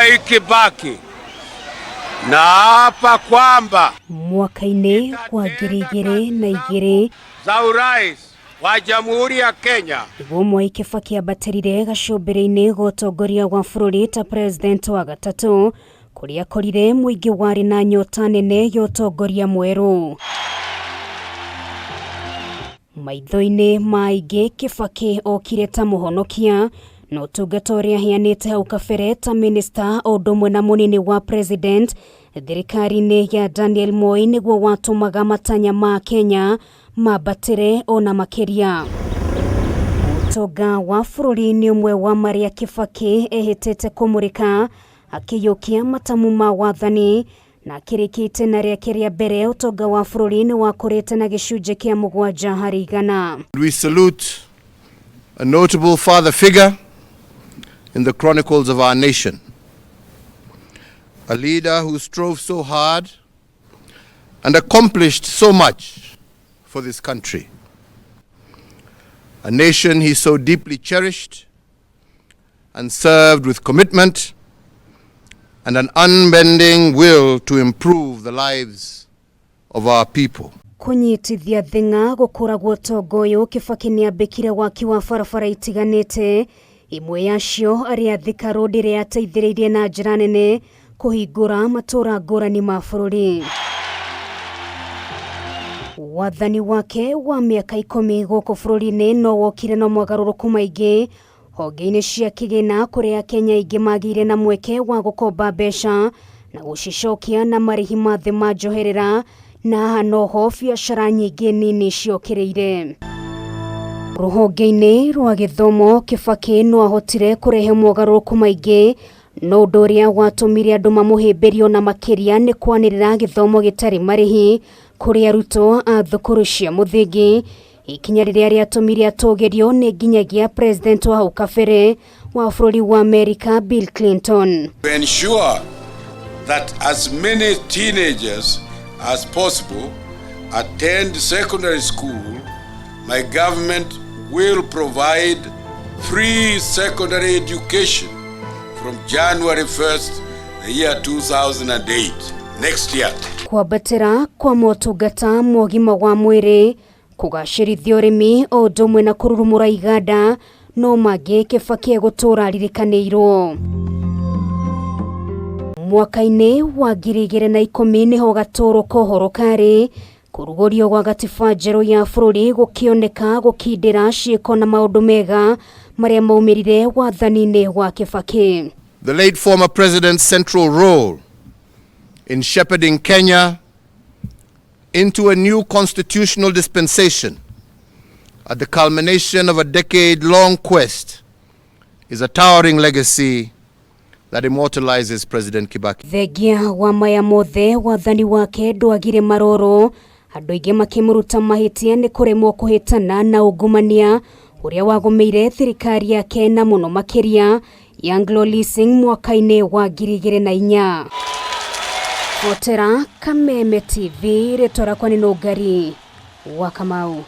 Mwai Kibaki na hapa kwamba mwaka-ini wa 2022 za urais wa Jamhuri ya Kenya Mwai Kibaki abatirire gacumbĩrĩ-inĩ ga utongoria wa bũrũri ta president wa gatatu kuria korire muingi wari na nyota nene ya utongoria mweru. Maitho-inĩ maingĩ Kibaki okire ta mũhonokia no ũtungata ũrĩa aheanĩte hau kabere ta minister ũndũ ũmwe na munene wa president thirikari-inĩ ya Daniel Moi nĩguo watũmaga matanya ma Kenya mabatĩre ona makĩria. Utonga wa bũrũri nĩ ũmwe wa marĩa Kibaki ehĩtĩte kũmũrĩka akĩiyũkia matamu ma wathani na kĩrĩkĩte na rĩake rĩa mbere utonga wa bũrũri nĩ wakũrĩte na gĩcunjĩ kĩa 7 harĩ 100. We salute a notable father figure in the chronicles of our nation, a leader who strove so hard and accomplished so much for this country, a nation he so deeply cherished and served with commitment and an unbending will to improve the lives of our people. Kunyitithia thinga gukuragwo utonga uyu Kibaki niambikire waki wa barabara itiganite, imwe yacio aria Thika Road iria ateithĩrĩirie na njĩra nene kuhingũra matura ngũrani ma bũrũri. Wathani wake wa mĩaka 10 gũkũ bũrũri-inĩ no wokire na mogarũrũku maingĩ honge-inĩ cia kĩgĩna kũrĩa Akenya aingĩ magĩire na mweke wa gũkomba mbeca na gũcicokia na marihi ma thĩ ma njoherera na noho biacara nyingĩ nini ciokĩrĩire. Rũhonge-inĩ rwa githomo Kibaki no ahotire kurehe mogarũrũku maingĩ no ũndũ ũrĩa watũmire andũ mamũhĩmbĩrio na makĩria nĩ kwanĩrĩra githomo gĩtarĩ marihi kũrĩ arutwo a thukuru cia mũthingi, ikinya rĩrĩa rĩatũmire atũgĩrio nĩ nginyagia president wa hau kabere wa bũrũri wa America Bill Clinton. To ensure that as many teenagers as possible attend secondary school, my government will provide free secondary education from January 1st, the year 2008, next year. Kwabatĩra kwa motungata mogima wa mwĩrĩ, kũgacĩrithia ũrĩmi o ũndũ ũmwe na kururumura iganda no mangĩ Kibaki gũtũra aririkanĩirwo. Mwaka-ini wa 2010 niho gatũrũ kohoro karĩ kurugũrio gwa gatiba njeru ya bũrũri gũkĩoneka gũkindĩra ciĩko na maũndũ mega marĩa maumĩrire wathani-inĩ wa Kibaki. The late former president's central role in shepherding Kenya into a new constitutional dispensation at the culmination of a decade-long quest is a towering legacy that immortalizes President Kibaki. Thengia wa maya mothe wathani wake ndwagire maroro, andũ aingĩ makĩmũruta mahĩtia nĩ kũremwo kũhĩtana na ungumania ũrĩa wagũmĩire thirikari yake na mũno makĩria ya Anglo-Leasing mwaka-ini wa 2004. Otera Kameme TV rĩtwa rakwa nĩ Nũngari wa Kamau.